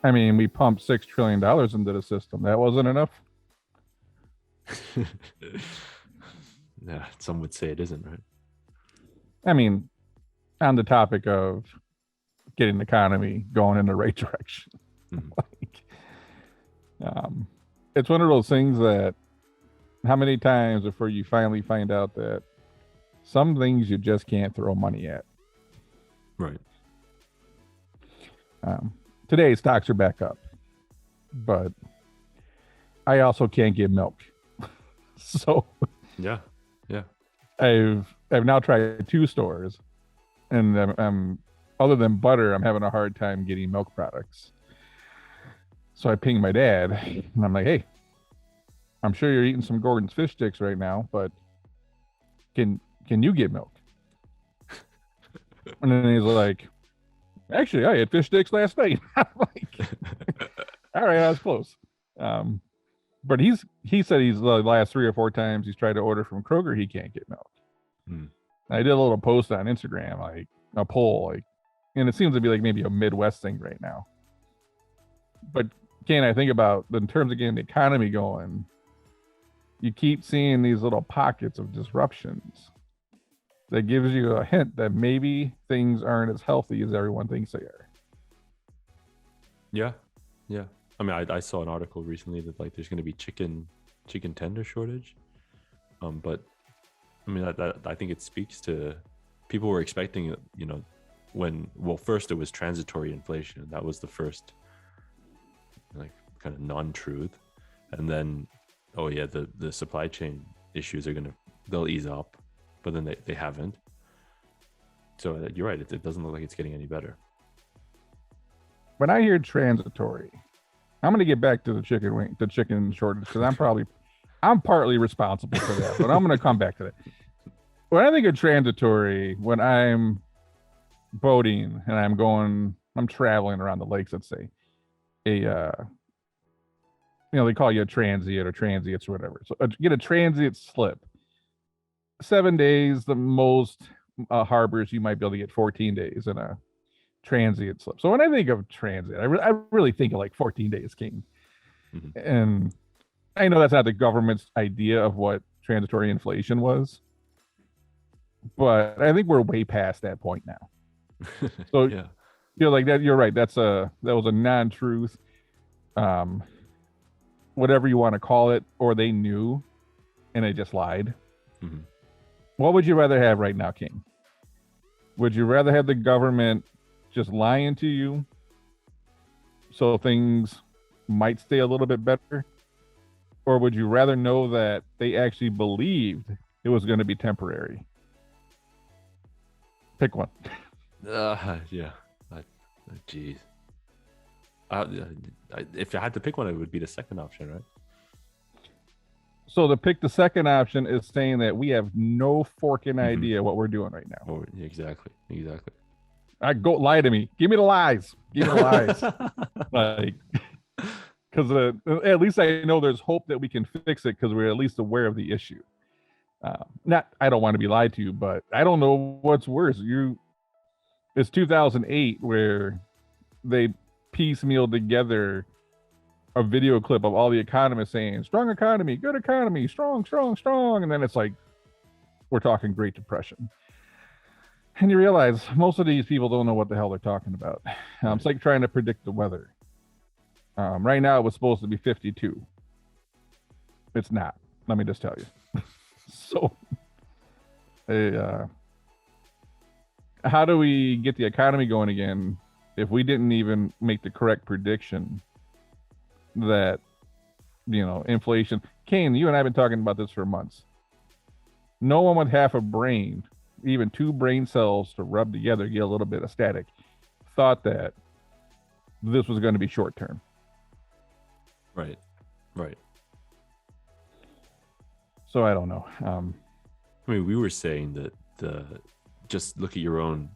I mean, we pumped $6 trillion into the system. That wasn't enough. Yeah, some would say it isn't, right? I mean, on the topic of getting the economy going in the right direction, Mhm. like, um, it's one of those things that how many times before you finally find out that some things you just can't throw money at. Right. Today stocks are back up, but I also can't get milk. So Yeah. Yeah. I've now tried two stores, and I'm other than butter, I'm having a hard time getting milk products. So I pinged my dad, and I'm like, "Hey, I'm sure you're eating some Gordon's fish sticks right now, but can can you get milk?" And then he's like, "Actually, I had fish sticks last night." I'm like, "All right, I was close." Um, but he said he's the last 3 or 4 times he's tried to order from Kroger, he can't get milk. Mm. I did a little post on Instagram, like a poll, like, and it seems to be like maybe a Midwest thing right now. But can I think about in terms of getting the economy going? You keep seeing these little pockets of disruptions that gives you a hint that maybe things aren't as healthy as everyone thinks they are. Yeah. Yeah. I mean, I saw an article recently that like there's going to be chicken tender shortage. But I mean, I think it speaks to people were expecting, when, well, first it was transitory inflation. That was the first, like, kind of non-truth. And then, oh, yeah, the supply chain issues they'll ease up, but then they haven't. So you're right. It doesn't look like it's getting any better. When I hear transitory, I'm going to get back to the chicken shortage because I'm partly responsible for that, but I'm going to come back to that. When I think of transitory, when I'm boating and I'm traveling around the lakes, let's say, they call you a transient or transients or whatever. So get a transient slip. 7 days, the most harbors you might be able to get 14 days in a transient slip. So when I think of transit, I really think of like 14 days, King. Mm-hmm. And I know that's not the government's idea of what transitory inflation was, but I think we're way past that point now. So Yeah. like that. You're right. That was a non-truth. Um, Whatever you want to call it, or they knew and they just lied. Mm-hmm. What would you rather have right now, King? Would you rather have the government just lying to you so things might stay a little bit better? Or would you rather know that they actually believed it was going to be temporary? Pick one. Yeah. Geez. Uh, if I had to pick one, it would be the second option, right? So to pick the second option is saying that we have no forking Mm-hmm. idea what we're doing right now. Oh, exactly. Exactly. I go lie to me. Give me the lies. Give me the lies. Like, because at least I know there's hope that we can fix it because we're at least aware of the issue. Not, I don't want to be lied to, but I don't know what's worse. It's 2008 where they piecemeal together a video clip of all the economists saying strong economy, good economy, strong, strong, strong, and then it's like we're talking Great Depression. And you realize most of these people don't know what the hell they're talking about. It's like trying to predict the weather. Right now, it was supposed to be 52. It's not. Let me just tell you. So, how do we get the economy going again if we didn't even make the correct prediction that inflation? Kane, you and I have been talking about this for months. No one with half a brain, even two brain cells to rub together, get a little bit of static, thought that this was going to be short term. Right. Right. So I don't know. I mean, we were saying that just look at your own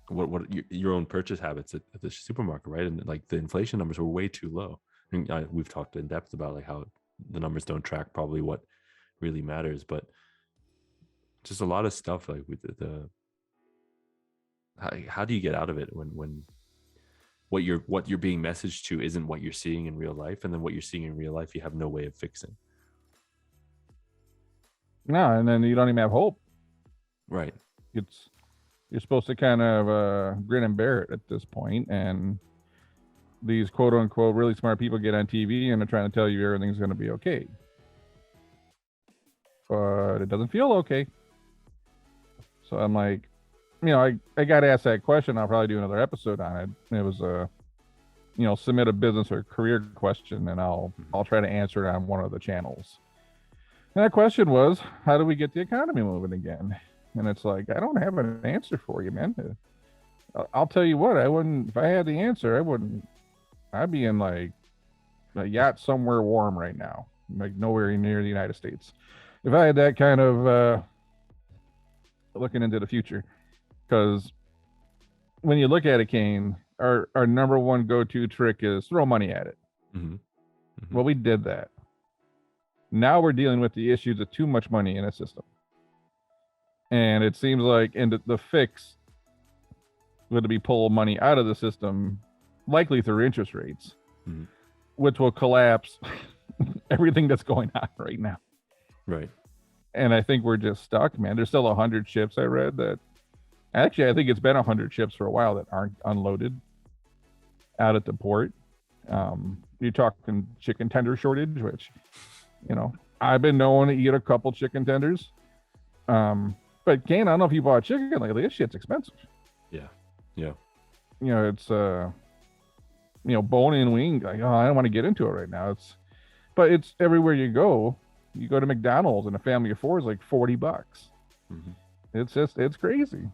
what your own purchase habits at the supermarket, right? And like the inflation numbers were way too low. And we've talked in depth about like how the numbers don't track probably what really matters, but just a lot of stuff like with how do you get out of it when what you're being messaged to isn't what you're seeing in real life, and then what you're seeing in real life you have no way of fixing. No, and then you don't even have hope. Right. You're supposed to kind of grin and bear it at this point, and these quote unquote really smart people get on TV and they're trying to tell you everything's going to be okay, but it doesn't feel okay. So I'm like, I got asked that question. I'll probably do another episode on it. It was submit a business or career question, and I'll try to answer it on one of the channels. And that question was, how do we get the economy moving again? And it's like, I don't have an answer for you, man. I'll tell you what, I wouldn't, if I had the answer, I wouldn't, I'd be in like a yacht somewhere warm right now, like nowhere near the United States. If I had that kind of looking into the future, because when you look at it, Kane, our number one go-to trick is throw money at it. Mm-hmm. Mm-hmm. Well, we did that. Now we're dealing with the issues of too much money in a system. And it seems like the fix would be pull money out of the system, likely through interest rates, which will collapse everything that's going on right now. Right. And I think we're just stuck, man. There's still 100 ships I read that, actually, I think it's been 100 ships for a while that aren't unloaded out at the port. You're talking chicken tender shortage, which, I've been known to eat a couple chicken tenders. But Kane, I don't know if you bought chicken lately. This shit's expensive. Yeah. Yeah. It's bone in wing. Like, I don't want to get into it right now. But it's everywhere you go. You go to McDonald's and a family of four is like $40. Mm-hmm. It's crazy.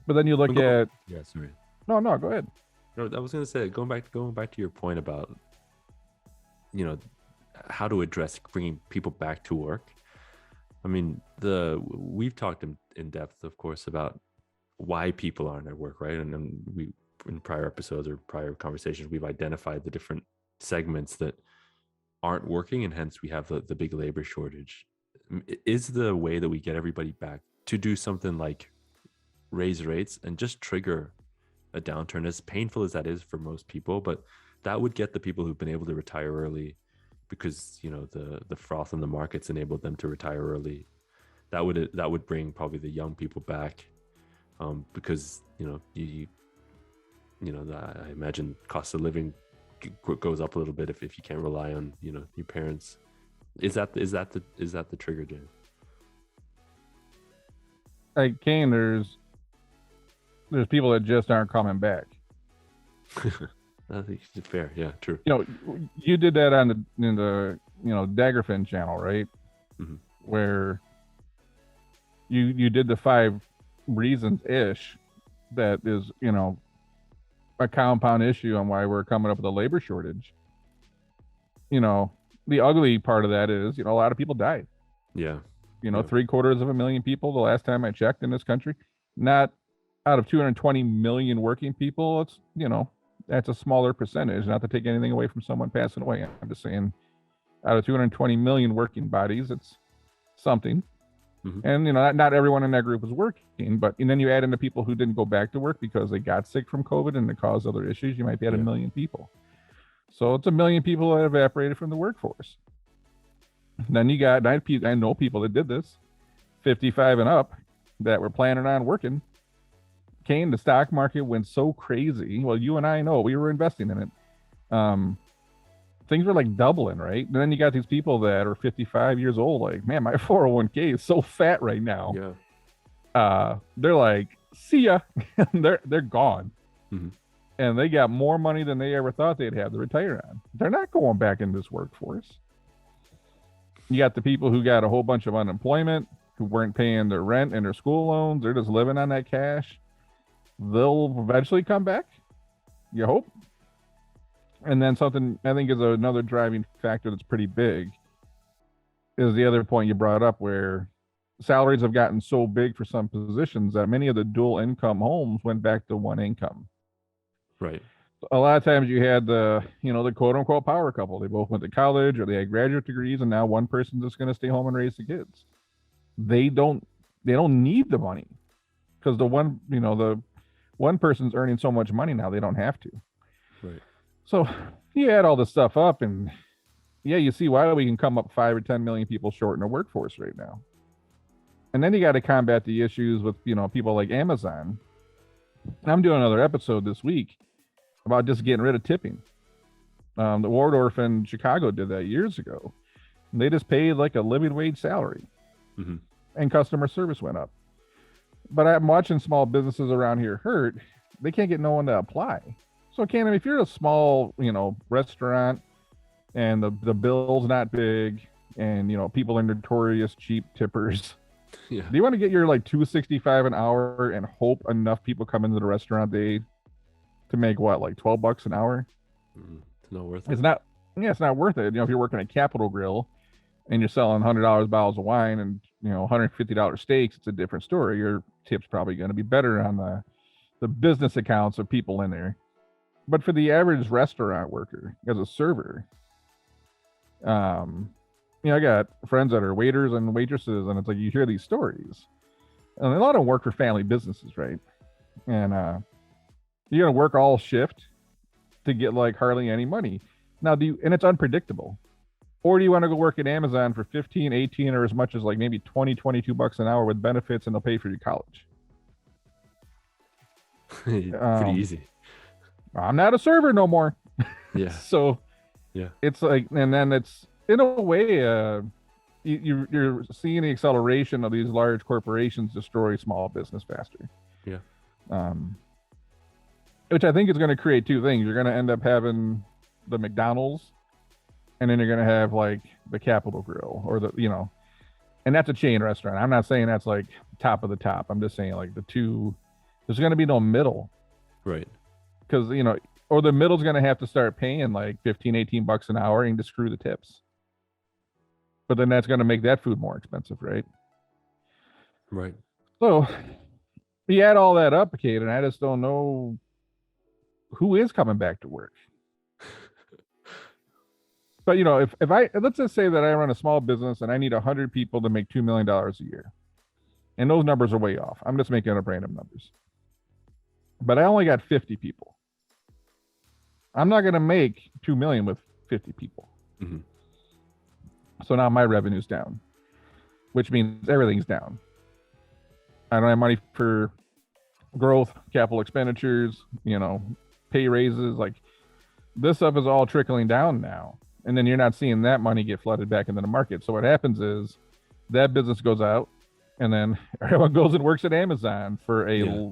But then you look at. Yeah, sorry. No, go ahead. No, I was gonna say, going back to your point about, how to address bringing people back to work. I mean, we've talked in depth, of course, about why people aren't at work, right? And then we, in prior episodes or prior conversations, we've identified the different segments that aren't working, and hence we have the big labor shortage. Is the way that we get everybody back to do something like raise rates and just trigger a downturn, as painful as that is for most people, but that would get the people who've been able to retire early, because the froth in the markets enabled them to retire early. That would bring probably the young people back, because I imagine cost of living goes up a little bit if you can't rely on your parents. Is that the trigger, James? Like, Kane, there's people that just aren't coming back. I think it's fair. Yeah, true. You did that in the Daggerfin channel, right? Mm-hmm. Where you did the 5 reasons ish that is a compound issue on why we're coming up with a labor shortage. The ugly part of that is a lot of people died. Yeah. 750,000 people the last time I checked in this country. Not out of 220 million working people. It's that's a smaller percentage. Not to take anything away from someone passing away. I'm just saying, out of 220 million working bodies, it's something. Mm-hmm. And not everyone in that group was working, but and then you add in the people who didn't go back to work because they got sick from COVID and it caused other issues. You might be at 1 million people. So it's 1 million people that evaporated from the workforce. Then you got 9 people. I know people that did this, 55 and up, that were planning on working. Kane, the stock market went so crazy. Well, you and I know, we were investing in it. Things were like doubling, right? And then you got these people that are 55 years old, like, man, my 401k is so fat right now. Yeah. They're like, see ya. they're gone. Mm-hmm. And they got more money than they ever thought they'd have to retire on. They're not going back in this workforce. You got the people who got a whole bunch of unemployment, who weren't paying their rent and their school loans. They're just living on that cash. They'll eventually come back, you hope. And then something I think is another driving factor that's pretty big is the other point you brought up, where salaries have gotten so big for some positions that many of the dual income homes went back to one income. Right. A lot of times you had the quote unquote power couple. They both went to college or they had graduate degrees, and now one person's just going to stay home and raise the kids. They don't need the money, because the one, one person's earning so much money now they don't have to. Right. So you add all this stuff up, and yeah, you see why we can come up 5 or 10 million people short in the workforce right now. And then you got to combat the issues with, people like Amazon. I'm doing another episode this week about just getting rid of tipping. The Waldorf in Chicago did that years ago. And they just paid like a living wage salary, and customer service went up. But I'm watching small businesses around here hurt. They can't get no one to apply. So, if you're a small, restaurant, and the bill's not big, and people are notorious cheap tippers. Yeah. Do you want to get your like $2.65 an hour and hope enough people come into the restaurant day to make what, like $12 an hour? It's not worth it. It's not. Yeah, it's not worth it. If you're working at Capital Grill and you're selling $100 bottles of wine and $150 steaks, it's a different story. Your tip's probably going to be better on the business accounts of people in there. But for the average restaurant worker as a server, I got friends that are waiters and waitresses, and it's like you hear these stories, and a lot of them work for family businesses, right? And you're gonna work all shift to get like hardly any money. Now, and it's unpredictable. Or do you want to go work at Amazon for 15, 18, or as much as like maybe 20, $22 an hour with benefits, and they'll pay for your college? Pretty easy. I'm not a server no more. Yeah. So yeah, it's like, and then it's in a way, you're seeing the acceleration of these large corporations destroy small business faster. Yeah. Which I think is going to create two things. You're going to end up having the McDonald's, and then you're going to have like the Capital Grill or and that's a chain restaurant. I'm not saying that's like top of the top. I'm just saying like the two, there's going to be no middle. Right. Because, or the middle's going to have to start paying like 15, $18 an hour and to screw the tips. But then that's going to make that food more expensive, right? Right. So you add all that up, Kate, and I just don't know who is coming back to work. But if I let's just say that I run a small business and I need 100 people to make $2 million a year, and those numbers are way off. I'm just making up random numbers. But I only got 50 people. I'm not going to make 2 million with 50 people. So now my revenue's down, which means everything's down. I don't have money for growth, capital expenditures, pay raises. Like, this stuff is all trickling down now. And then you're not seeing that money get flooded back into the market. So what happens is that business goes out, and then everyone goes and works at Amazon for a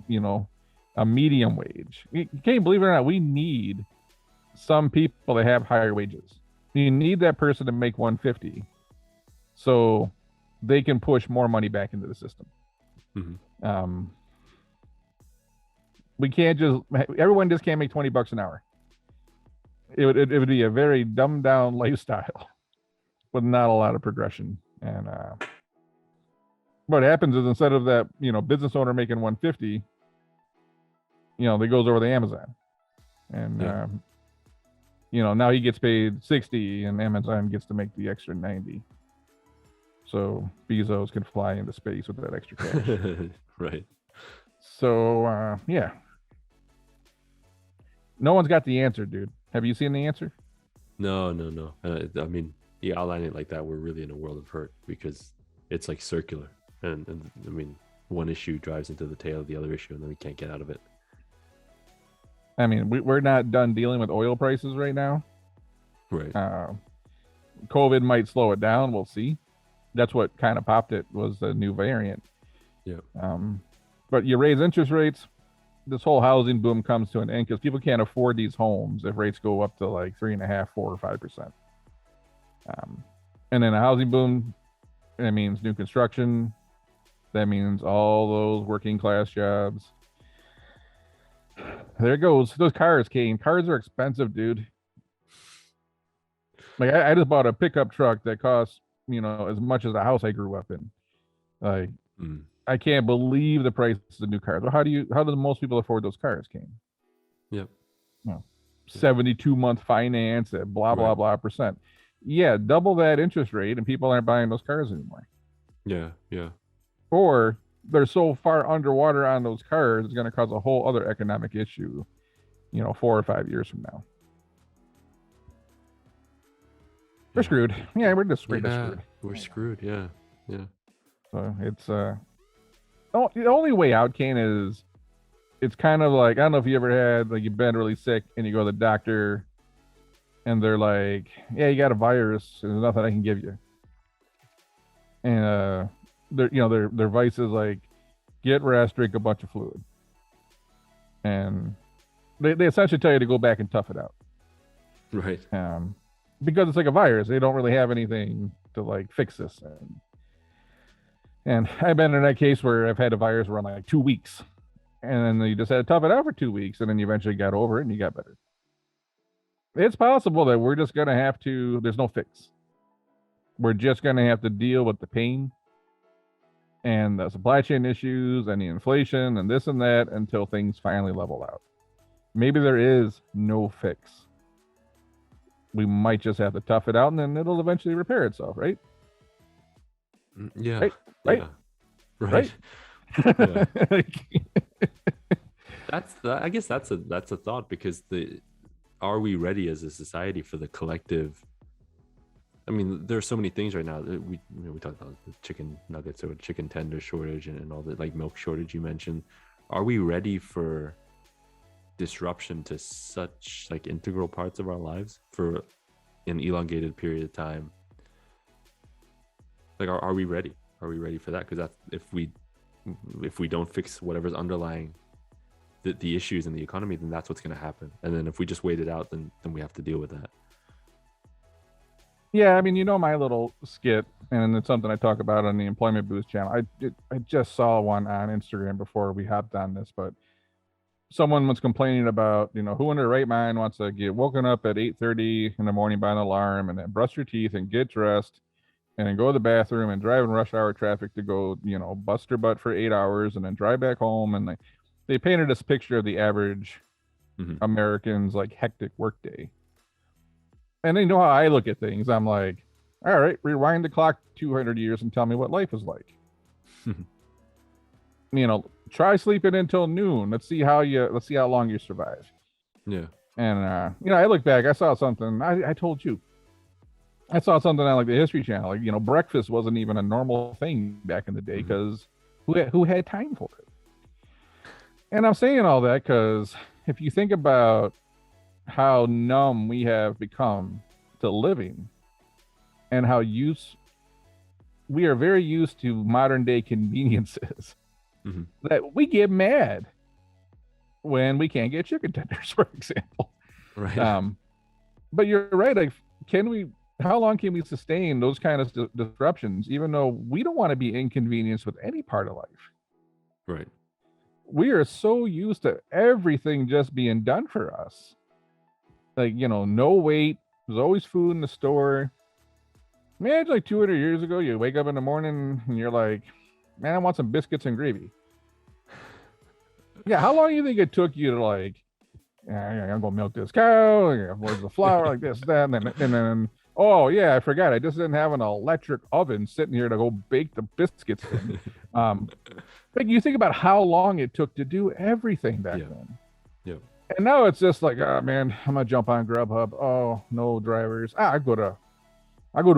medium wage. You can't believe it or not, we need some people to have higher wages. You need that person to make 150 so they can push more money back into the system. We can't everyone just can't make $20 an hour. It would be a very dumbed down lifestyle with not a lot of progression. And what happens is, instead of that business owner making 150, they goes over to Amazon, and now he gets paid 60, and Amazon gets to make the extra 90. So Bezos can fly into space with that extra cash. Right. So no one's got the answer, dude. Have you seen the answer? No. I mean, you outline it like that, we're really in a world of hurt, because it's like circular, and I mean, one issue drives into the tail of the other issue, and then we can't get out of it. I mean, we're not done dealing with oil prices right now. Right. COVID might slow it down. We'll see. That's what kind of popped it, was the new variant. Yeah. But you raise interest rates, this whole housing boom comes to an end, because people can't afford these homes if rates go up to like 3.5%, 4 or 5%. And then a housing boom, that means new construction. That means all those working class jobs. There it goes. Those cars, Kane. Cars are expensive, dude. Like, I just bought a pickup truck that costs, as much as the house I grew up in. Like, I can't believe the price of new cars. Well, how do most people afford those cars, Kane? Yep. 72-month finance at blah, blah, blah percent. Yeah, double that interest rate and people aren't buying those cars anymore. Yeah. Or they're so far underwater on those cars, it's going to cause a whole other economic issue, 4 or 5 years from now. We're screwed. Yeah, we're just straight up screwed. We're screwed. Yeah. So it's the only way out, Kane, is it's kind of like, I don't know if you ever had, like, you've been really sick and you go to the doctor and they're like, yeah, you got a virus and there's nothing I can give you. And their advice is like, get rest, drink a bunch of fluid. And they essentially tell you to go back and tough it out. Right. Because it's like a virus. They don't really have anything to like fix this. And I've been in that case where I've had a virus run like 2 weeks. And then you just had to tough it out for 2 weeks, and then you eventually got over it and you got better. It's possible that we're just going to have to, there's no fix. We're just going to have to deal with the pain and the supply chain issues and the inflation and this and that until things finally level out. Maybe there is no fix. We might just have to tough it out, and then it'll eventually repair itself, right? Yeah. Right. Yeah. Right. Yeah. I guess that's a thought, because are we ready as a society for the collective? I mean, there are so many things right now that we talked about the chicken nuggets or chicken tender shortage and all the like milk shortage you mentioned. Are we ready for disruption to such like integral parts of our lives for an elongated period of time? Like, are we ready? Are we ready for that? Because that's if we don't fix whatever's underlying the issues in the economy, then that's what's going to happen. And then if we just wait it out, then we have to deal with that. Yeah, I mean, my little skit, and it's something I talk about on the Employment Boost channel. I just saw one on Instagram before we hopped on this, but someone was complaining about, who in their right mind wants to get woken up at 8:30 in the morning by an alarm and then brush your teeth and get dressed and then go to the bathroom and drive in rush hour traffic to go, bust their butt for 8 hours and then drive back home. And they painted this picture of the average American's like hectic workday. And they know how I look at things. I'm like, all right, rewind the clock 200 years and tell me what life is like. Try sleeping until noon. Let's see how long you survive. Yeah. And I look back, I saw something. I told you. I saw something on like the History Channel. Like, breakfast wasn't even a normal thing back in the day because who had time for it? And I'm saying all that because if you think about how numb we have become to living and how we are very used to modern day conveniences, that we get mad when we can't get chicken tenders, for example. Right. But you're right. Like, how long can we sustain those kind of disruptions, even though we don't want to be inconvenienced with any part of life? Right. We are so used to everything just being done for us. Like, no wait. There's always food in the store. Imagine like 200 years ago, you wake up in the morning and you're like, man, I want some biscuits and gravy. Yeah, how long do you think it took you to like, I'm gonna go milk this cow, where's the flour, like this, that, and then oh yeah, I forgot, I just didn't have an electric oven sitting here to go bake the biscuits in. Like, you think about how long it took to do everything back then. Yeah. And now it's just like, oh man, I'm gonna jump on Grubhub. Oh, no drivers. I go to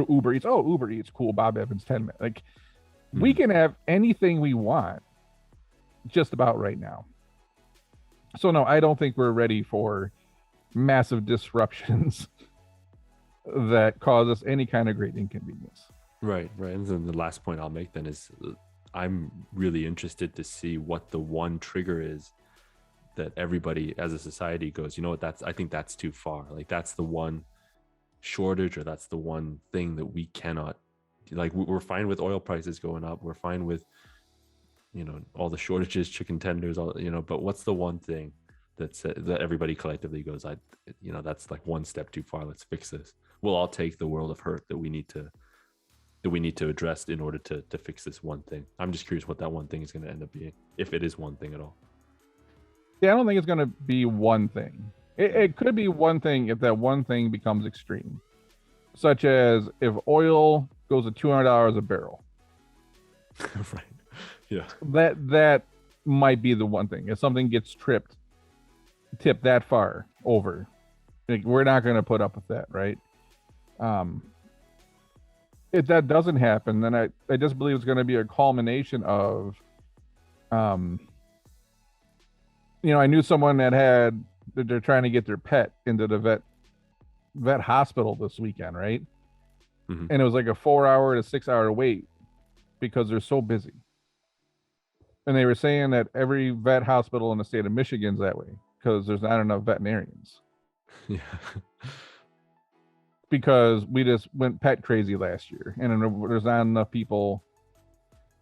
Uber Eats. Oh, Uber Eats, cool. Bob Evans 10 minutes. Like, we can have anything we want just about right now. So no, I don't think we're ready for massive disruptions that cause us any kind of great inconvenience. Right. And then the last point I'll make then is I'm really interested to see what the one trigger is that everybody as a society goes, you know what, I think that's too far. Like, that's the one shortage, or that's the one thing that we cannot, like, we're fine with oil prices going up. We're fine with, all the shortages, chicken tenders, all, but what's the one thing that everybody collectively goes, that's like one step too far. Let's fix this. We'll all take the world of hurt that we need to address in order to fix this one thing. I'm just curious what that one thing is going to end up being, if it is one thing at all. Yeah, I don't think it's going to be one thing. It could be one thing if that one thing becomes extreme, such as if oil goes to $200 a barrel. Right. Yeah. That might be the one thing. If something gets tipped that far over, like, we're not going to put up with that, right? If that doesn't happen, then I just believe it's going to be a culmination of, I knew someone that they're trying to get their pet into the vet hospital this weekend, right? Mhm. And it was like a 4-hour to 6-hour wait because they're so busy. And they were saying that every vet hospital in the state of Michigan's that way because there's not enough veterinarians. Yeah. Because we just went pet crazy last year, and there's not enough people.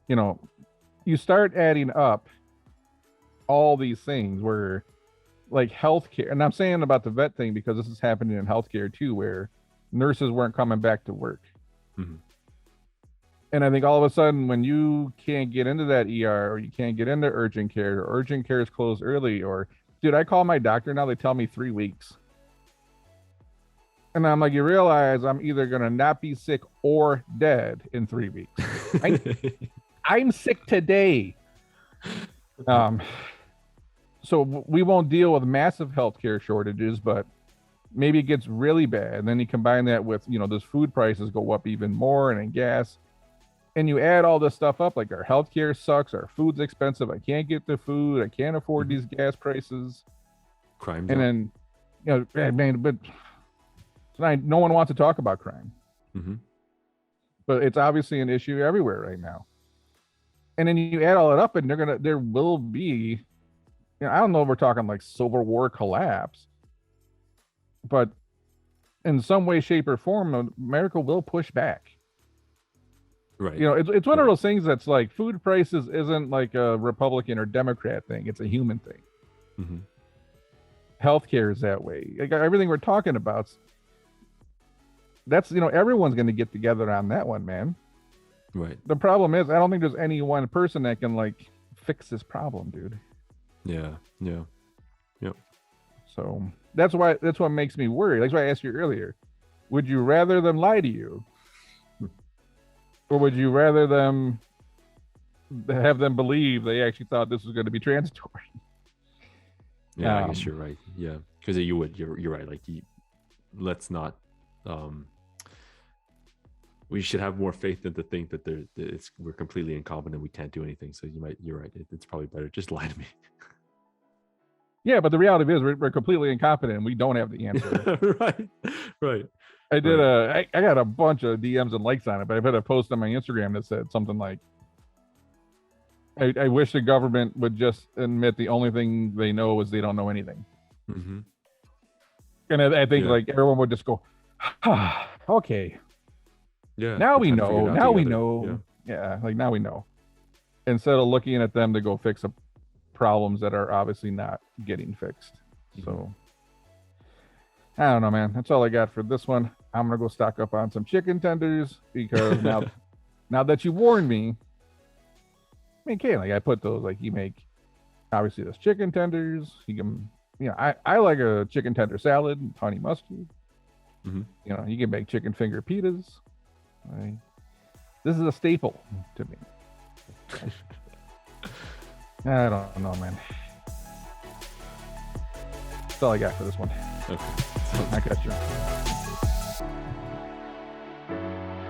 You start adding up all these things where, like, healthcare, and I'm saying about the vet thing because this is happening in healthcare too, where nurses weren't coming back to work. Mhm. And I think all of a sudden, when you can't get into that ER, or you can't get into urgent care, or urgent care is closed early, or, dude, I call my doctor now, they tell me 3 weeks. And I'm like, you realize I'm either going to not be sick or dead in 3 weeks. I'm sick today. So we won't deal with massive healthcare shortages, but maybe it gets really bad. And then you combine that with, those food prices go up even more, and then gas. And you add all this stuff up, like our healthcare sucks, our food's expensive, I can't get the food, I can't afford these gas prices. Crime's and up. then, man, but tonight, no one wants to talk about crime. Mm-hmm. But it's obviously an issue everywhere right now. And then you add all it up, and there will be, I don't know if we're talking like Civil War collapse, but in some way, shape, or form, America will push back. Right. It's one of those things that's like, food prices isn't like a Republican or Democrat thing. It's a human thing. Mm-hmm. Healthcare is that way. Like, everything we're talking about, that's, everyone's going to get together on that one, man. Right. The problem is, I don't think there's any one person that can, like, fix this problem, dude. Yeah. Yep. So that's what makes me worry. That's why I asked you earlier. Would you rather them lie to you? Or would you rather have them believe they actually thought this was going to be transitory? Yeah, I guess you're right. Yeah, because you're right. Like, let's not. We should have more faith than to think that we're completely incompetent. We can't do anything. So you're right. It's probably better just lie to me. Yeah, but the reality is we're completely incompetent and we don't have the answer. Right. I did I got a bunch of DMs and likes on it, but I put a post on my Instagram that said something like, I wish the government would just admit the only thing they know is they don't know anything. Mm-hmm. And I think like everyone would just go, okay. Yeah. Now we know. Now we know. Yeah, like, now we know. Instead of looking at them to go fix problems that are obviously not getting fixed. Mm-hmm. So I don't know, man. That's all I got for this one. I'm gonna go stock up on some chicken tenders because now that you warned me. I mean, like, I put those, like, you make, obviously, those chicken tenders. You can, I like a chicken tender salad and honey mustard. Mm-hmm. You can make chicken finger pitas. This is a staple to me. I don't know, man. That's all I got for this one. Okay. I got you.